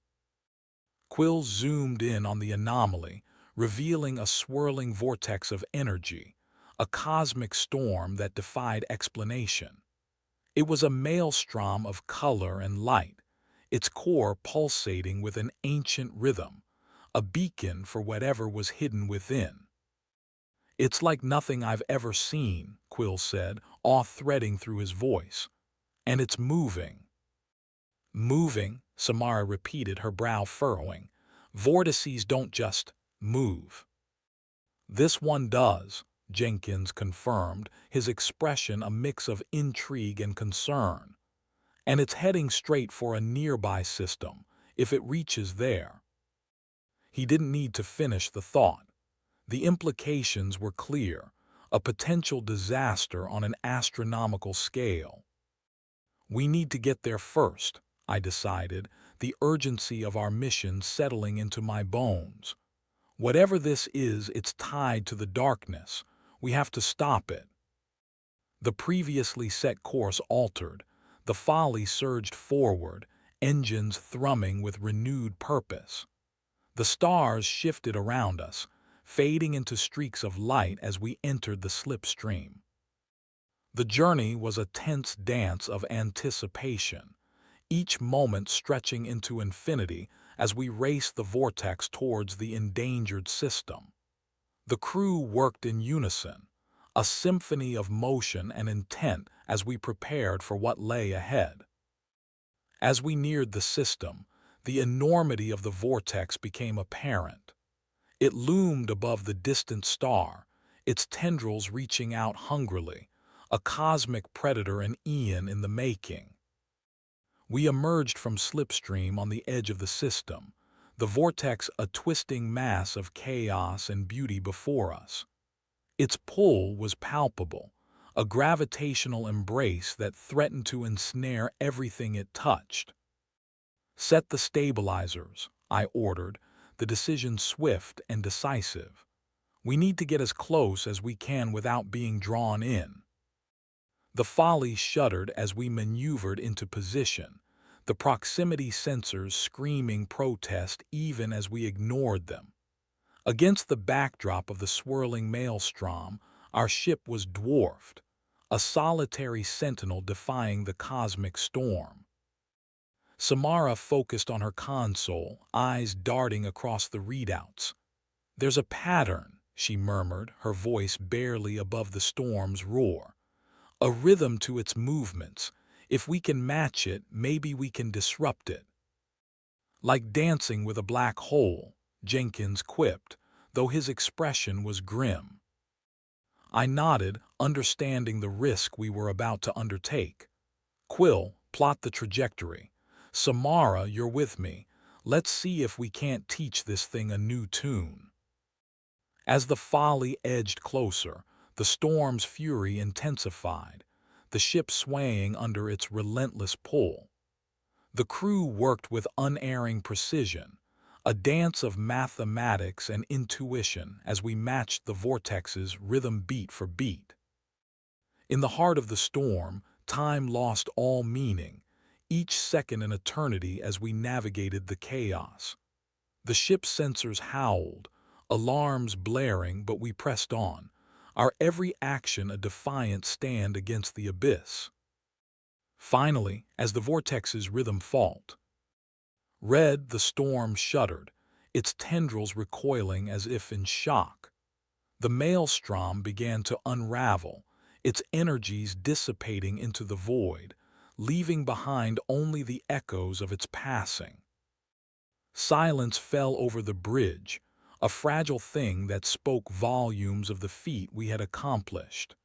Quill zoomed in on the anomaly, revealing a swirling vortex of energy, a cosmic storm that defied explanation. It was a maelstrom of color and light, its core pulsating with an ancient rhythm, a beacon for whatever was hidden within. "It's like nothing I've ever seen," Quill said, awe threading through his voice. "And it's moving." "Moving," Samara repeated, her brow furrowing. "Vortices don't just move." "This one does," Jenkins confirmed, his expression a mix of intrigue and concern. "And it's heading straight for a nearby system, if it reaches there." He didn't need to finish the thought. The implications were clear, a potential disaster on an astronomical scale. "We need to get there first," I decided, the urgency of our mission settling into my bones. "Whatever this is, it's tied to the darkness. We have to stop it." The previously set course altered. The Folly surged forward, engines thrumming with renewed purpose. The stars shifted around us, fading into streaks of light as we entered the slipstream. The journey was a tense dance of anticipation, each moment stretching into infinity as we raced the vortex towards the endangered system. The crew worked in unison, a symphony of motion and intent as we prepared for what lay ahead. As we neared the system, the enormity of the vortex became apparent. It loomed above the distant star, its tendrils reaching out hungrily, a cosmic predator, an eon in the making. We emerged from slipstream on the edge of the system, the vortex a twisting mass of chaos and beauty before us. Its pull was palpable, a gravitational embrace that threatened to ensnare everything it touched. "Set the stabilizers," I ordered, the decision swift and decisive. "We need to get as close as we can without being drawn in." The Folly shuddered as we maneuvered into position, the proximity sensors screaming protest even as we ignored them. Against the backdrop of the swirling maelstrom, our ship was dwarfed, a solitary sentinel defying the cosmic storm. Samara focused on her console, eyes darting across the readouts. "There's a pattern," she murmured, her voice barely above the storm's roar. "A rhythm to its movements. If we can match it, maybe we can disrupt it." "Like dancing with a black hole," Jenkins quipped, though his expression was grim. I nodded, understanding the risk we were about to undertake. "Quill, plot the trajectory. Samara, you're with me. Let's see if we can't teach this thing a new tune." As the Folly edged closer, the storm's fury intensified, the ship swaying under its relentless pull. The crew worked with unerring precision, a dance of mathematics and intuition as we matched the vortex's rhythm beat for beat. In the heart of the storm, time lost all meaning, each second an eternity as we navigated the chaos. The ship's sensors howled, alarms blaring, but we pressed on, our every action a defiant stand against the abyss. Finally, as the vortex's rhythm faltered, the storm shuddered, its tendrils recoiling as if in shock. The maelstrom began to unravel, its energies dissipating into the void, leaving behind only the echoes of its passing. Silence fell over the bridge, a fragile thing that spoke volumes of the feat we had accomplished.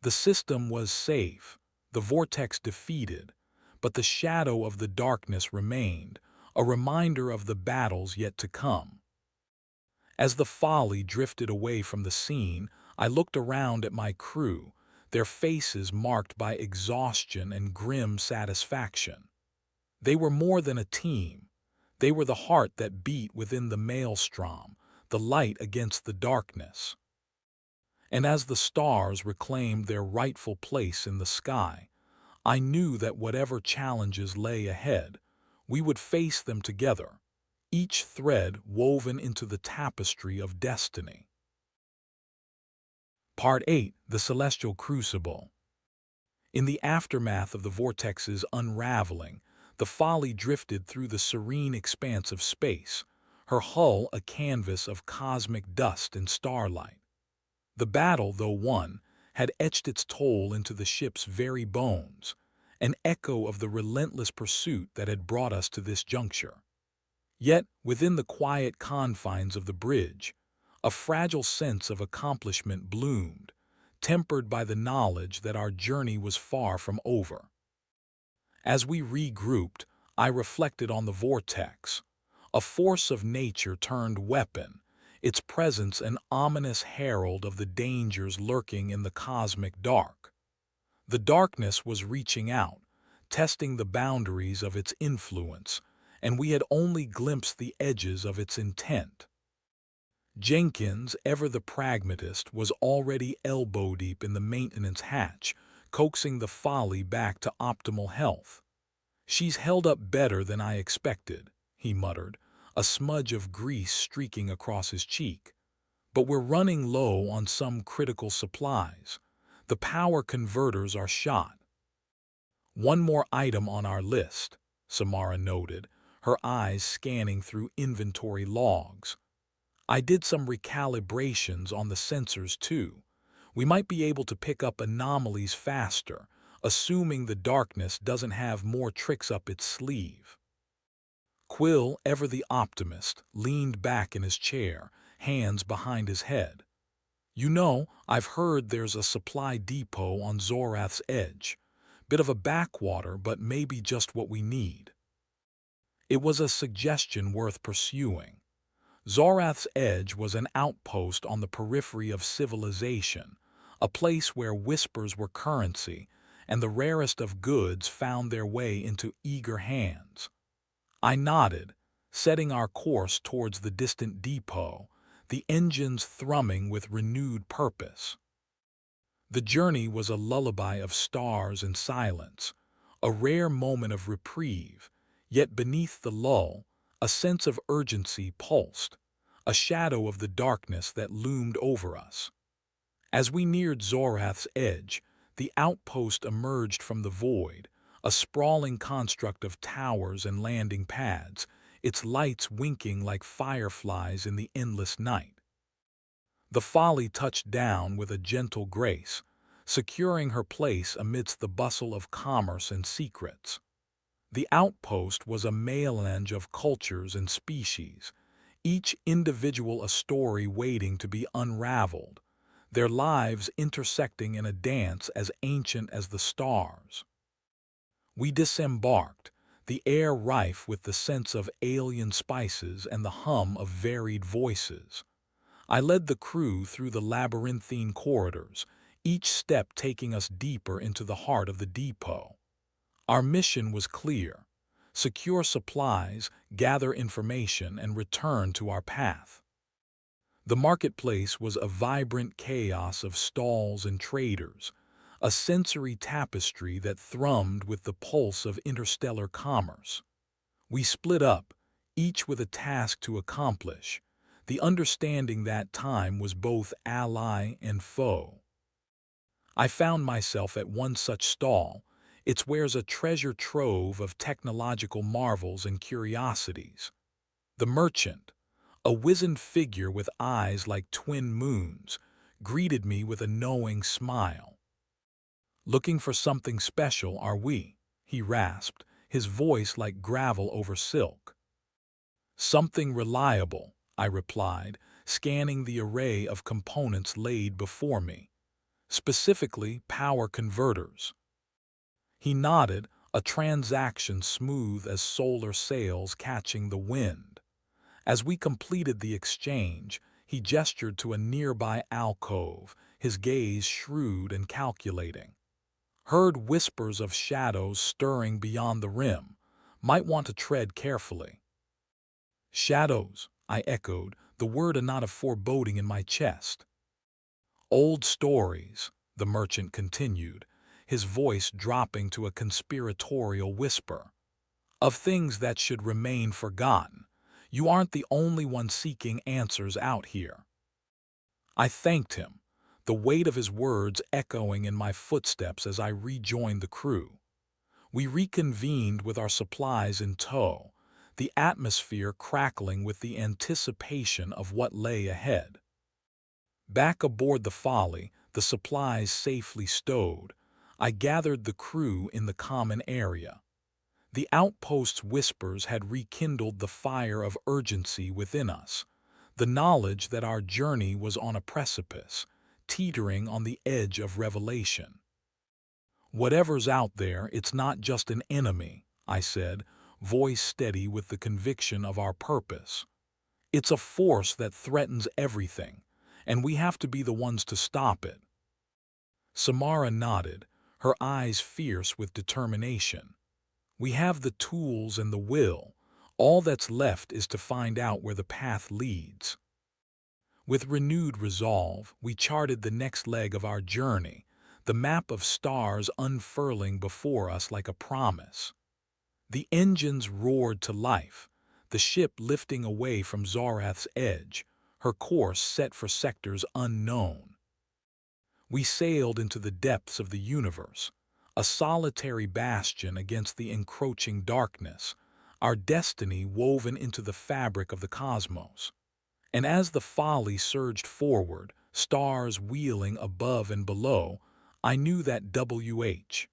The system was safe, the vortex defeated, but the shadow of the darkness remained, a reminder of the battles yet to come. As the Folly drifted away from the scene, I looked around at my crew, their faces marked by exhaustion and grim satisfaction. They were more than a team. They were the heart that beat within the maelstrom, the light against the darkness. And as the stars reclaimed their rightful place in the sky, I knew that whatever challenges lay ahead, we would face them together, each thread woven into the tapestry of destiny. Part 8. The Celestial Crucible. In the aftermath of the vortex's unraveling, the Folly drifted through the serene expanse of space, her hull a canvas of cosmic dust and starlight. The battle, though won, had etched its toll into the ship's very bones, an echo of the relentless pursuit that had brought us to this juncture. Yet, within the quiet confines of the bridge, a fragile sense of accomplishment bloomed, tempered by the knowledge that our journey was far from over. As we regrouped, I reflected on the vortex, a force of nature turned weapon, its presence an ominous herald of the dangers lurking in the cosmic dark. The darkness was reaching out, testing the boundaries of its influence, and we had only glimpsed the edges of its intent. Jenkins, ever the pragmatist, was already elbow-deep in the maintenance hatch, coaxing the Folly back to optimal health. "She's held up better than I expected," he muttered, a smudge of grease streaking across his cheek. "But we're running low on some critical supplies. The power converters are shot." "One more item on our list," Samara noted, her eyes scanning through inventory logs. "I did some recalibrations on the sensors too. We might be able to pick up anomalies faster, assuming the darkness doesn't have more tricks up its sleeve." Quill, ever the optimist, leaned back in his chair, hands behind his head. "You know, I've heard there's a supply depot on Zorath's Edge. Bit of a backwater, but maybe just what we need." It was a suggestion worth pursuing. Zorath's Edge was an outpost on the periphery of civilization, a place where whispers were currency, and the rarest of goods found their way into eager hands. I nodded, setting our course towards the distant depot, the engines thrumming with renewed purpose. The journey was a lullaby of stars and silence, a rare moment of reprieve, yet beneath the lull, a sense of urgency pulsed, a shadow of the darkness that loomed over us. As we neared Zorath's Edge, the outpost emerged from the void, a sprawling construct of towers and landing pads, its lights winking like fireflies in the endless night. The Folly touched down with a gentle grace, securing her place amidst the bustle of commerce and secrets. The outpost was a melange of cultures and species, each individual a story waiting to be unraveled, their lives intersecting in a dance as ancient as the stars. We disembarked, the air rife with the sense of alien spices and the hum of varied voices. I led the crew through the labyrinthine corridors, each step taking us deeper into the heart of the depot. Our mission was clear: secure supplies, gather information, and return to our path. The marketplace was a vibrant chaos of stalls and traders, a sensory tapestry that thrummed with the pulse of interstellar commerce. We split up, each with a task to accomplish, the understanding that time was both ally and foe. I found myself at one such stall. Its wares a treasure trove of technological marvels and curiosities. The merchant, a wizened figure with eyes like twin moons, greeted me with a knowing smile. "Looking for something special, are we?" he rasped, his voice like gravel over silk. "Something reliable," I replied, scanning the array of components laid before me. "Specifically, power converters." He nodded, a transaction smooth as solar sails catching the wind. As we completed the exchange, he gestured to a nearby alcove, his gaze shrewd and calculating. "Heard whispers of shadows stirring beyond the rim. Might want to tread carefully." "Shadows," I echoed, the word a knot of foreboding in my chest. Old stories, the merchant continued, his voice dropping to a conspiratorial whisper, of things that should remain forgotten. You aren't the only one seeking answers out here. I thanked him, the weight of his words echoing in my footsteps as I rejoined the crew. We reconvened with our supplies in tow, the atmosphere crackling with the anticipation of what lay ahead. Back aboard the Folly, the supplies safely stowed, I gathered the crew in the common area. The outpost's whispers had rekindled the fire of urgency within us, the knowledge that our journey was on a precipice, teetering on the edge of revelation. "Whatever's out there, it's not just an enemy," I said, voice steady with the conviction of our purpose. "It's a force that threatens everything, and we have to be the ones to stop it." Samara nodded, her eyes fierce with determination. "We have the tools and the will. All that's left is to find out where the path leads." With renewed resolve, we charted the next leg of our journey, the map of stars unfurling before us like a promise. The engines roared to life, the ship lifting away from Zorath's edge, her course set for sectors unknown. We sailed into the depths of the universe, a solitary bastion against the encroaching darkness, our destiny woven into the fabric of the cosmos. And as the Folly surged forward, stars wheeling above and below, I knew that Wh8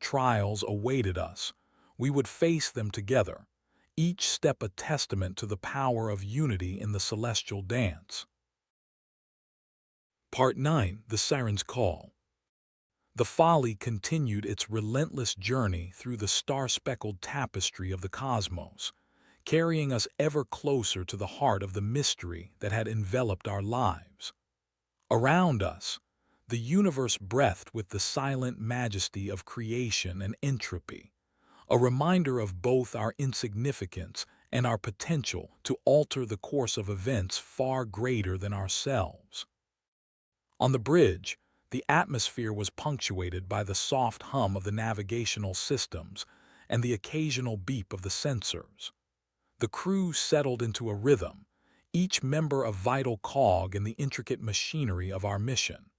trials awaited us. We would face them together, each step a testament to the power of unity in the celestial dance. Part 9. The Siren's Call. The Folly continued its relentless journey through the star-speckled tapestry of the cosmos, carrying us ever closer to the heart of the mystery that had enveloped our lives. Around us, the universe breathed with the silent majesty of creation and entropy, a reminder of both our insignificance and our potential to alter the course of events far greater than ourselves. On the bridge, the atmosphere was punctuated by the soft hum of the navigational systems and the occasional beep of the sensors. The crew settled into a rhythm, each member a vital cog in the intricate machinery of our mission.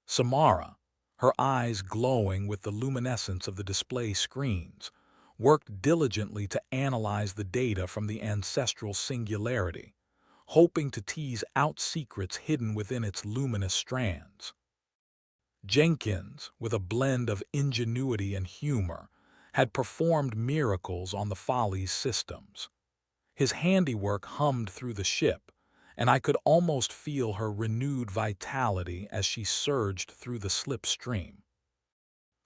Samara, her eyes glowing with the luminescence of the display screens, worked diligently to analyze the data from the ancestral singularity, hoping to tease out secrets hidden within its luminous strands. Jenkins, with a blend of ingenuity and humor, had performed miracles on the Folly's systems. His handiwork hummed through the ship, and I could almost feel her renewed vitality as she surged through the slipstream.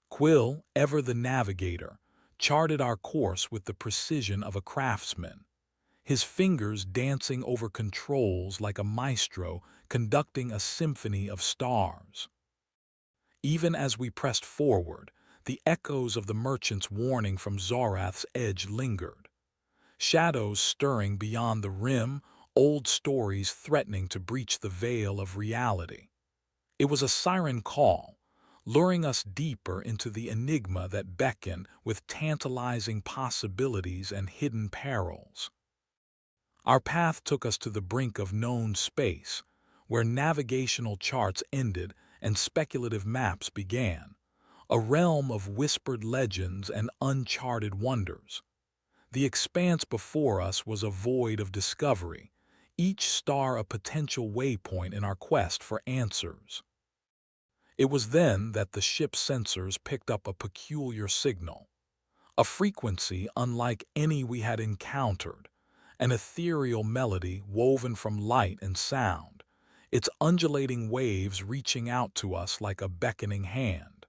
Quill, ever the navigator, charted our course with the precision of a craftsman, his fingers dancing over controls like a maestro conducting a symphony of stars. Even as we pressed forward, the echoes of the merchant's warning from Zorath's edge lingered. Shadows stirring beyond the rim, old stories threatening to breach the veil of reality. It was a siren call, luring us deeper into the enigma that beckoned with tantalizing possibilities and hidden perils. Our path took us to the brink of known space, where navigational charts ended and speculative maps began, a realm of whispered legends and uncharted wonders. The expanse before us was a void of discovery, each star a potential waypoint in our quest for answers. It was then that the ship's sensors picked up a peculiar signal, a frequency unlike any we had encountered, an ethereal melody woven from light and sound, its undulating waves reaching out to us like a beckoning hand.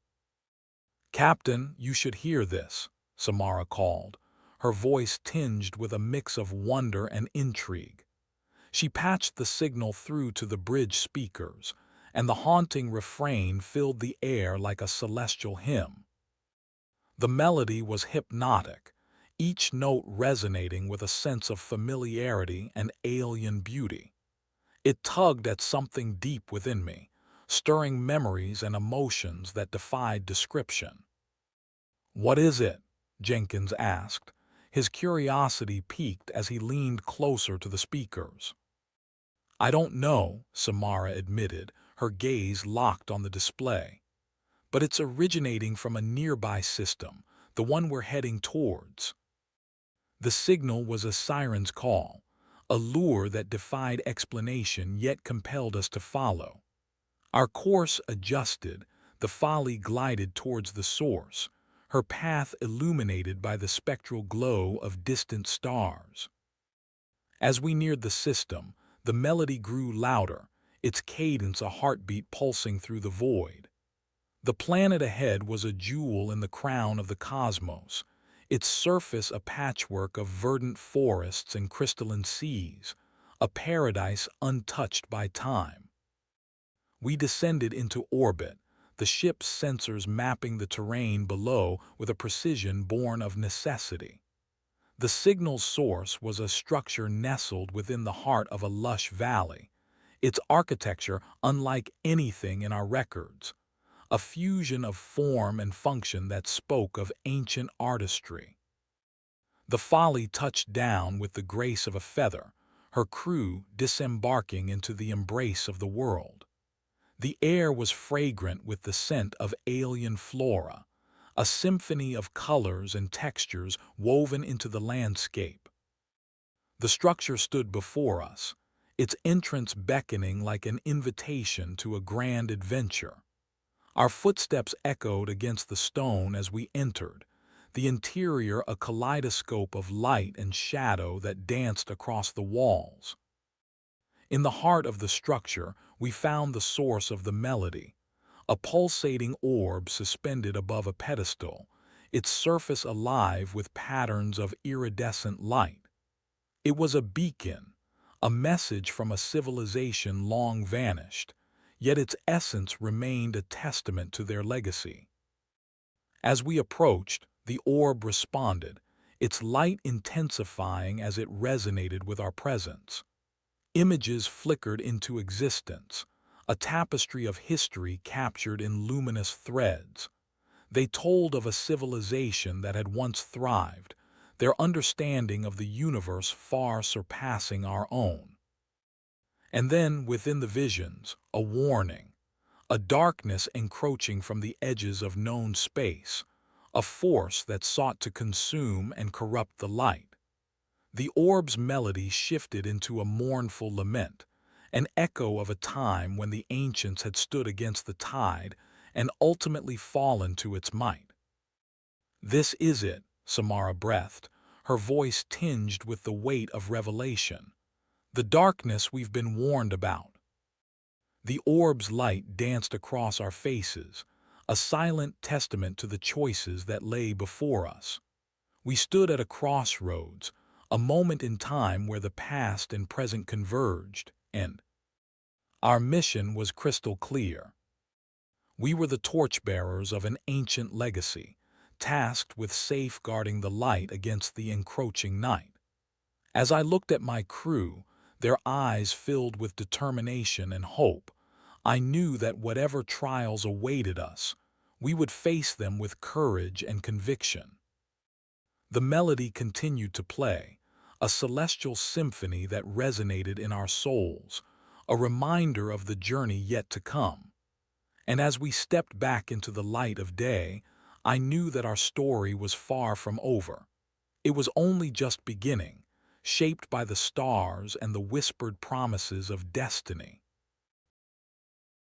"Captain, you should hear this," Samara called, her voice tinged with a mix of wonder and intrigue. She patched the signal through to the bridge speakers, and the haunting refrain filled the air like a celestial hymn. The melody was hypnotic, each note resonating with a sense of familiarity and alien beauty. It tugged at something deep within me, stirring memories and emotions that defied description. "What is it?" Jenkins asked, his curiosity piqued as he leaned closer to the speakers. "I don't know," Samara admitted, her gaze locked on the display. "But it's originating from a nearby system, the one we're heading towards." The signal was a siren's call, a lure that defied explanation yet compelled us to follow. Our course adjusted, the Folly glided towards the source, her path illuminated by the spectral glow of distant stars. As we neared the system, the melody grew louder, its cadence a heartbeat pulsing through the void. The planet ahead was a jewel in the crown of the cosmos, its surface a patchwork of verdant forests and crystalline seas, a paradise untouched by time. We descended into orbit, the ship's sensors mapping the terrain below with a precision born of necessity. The signal's source was a structure nestled within the heart of a lush valley, its architecture unlike anything in our records, a fusion of form and function that spoke of ancient artistry. The Folly touched down with the grace of a feather, her crew disembarking into the embrace of the world. The air was fragrant with the scent of alien flora, a symphony of colors and textures woven into the landscape. The structure stood before us, its entrance beckoning like an invitation to a grand adventure. Our footsteps echoed against the stone as we entered, the interior a kaleidoscope of light and shadow that danced across the walls. In the heart of the structure, we found the source of the melody, a pulsating orb suspended above a pedestal, its surface alive with patterns of iridescent light. It was a beacon, a message from a civilization long vanished, yet its essence remained a testament to their legacy. As we approached, the orb responded, its light intensifying as it resonated with our presence. Images flickered into existence, a tapestry of history captured in luminous threads. They told of a civilization that had once thrived, their understanding of the universe far surpassing our own. And then, within the visions, a warning, a darkness encroaching from the edges of known space, a force that sought to consume and corrupt the light. The orb's melody shifted into a mournful lament, an echo of a time when the ancients had stood against the tide and ultimately fallen to its might. "This is it," Samara breathed, her voice tinged with the weight of revelation. "The darkness we've been warned about." The orb's light danced across our faces, a silent testament to the choices that lay before us. We stood at a crossroads, a moment in time where the past and present converged, and our mission was crystal clear. We were the torchbearers of an ancient legacy, tasked with safeguarding the light against the encroaching night. As I looked at my crew, their eyes filled with determination and hope, I knew that whatever trials awaited us, we would face them with courage and conviction. The melody continued to play, a celestial symphony that resonated in our souls, a reminder of the journey yet to come. And as we stepped back into the light of day, I knew that our story was far from over. It was only just beginning, shaped by the stars and the whispered promises of destiny.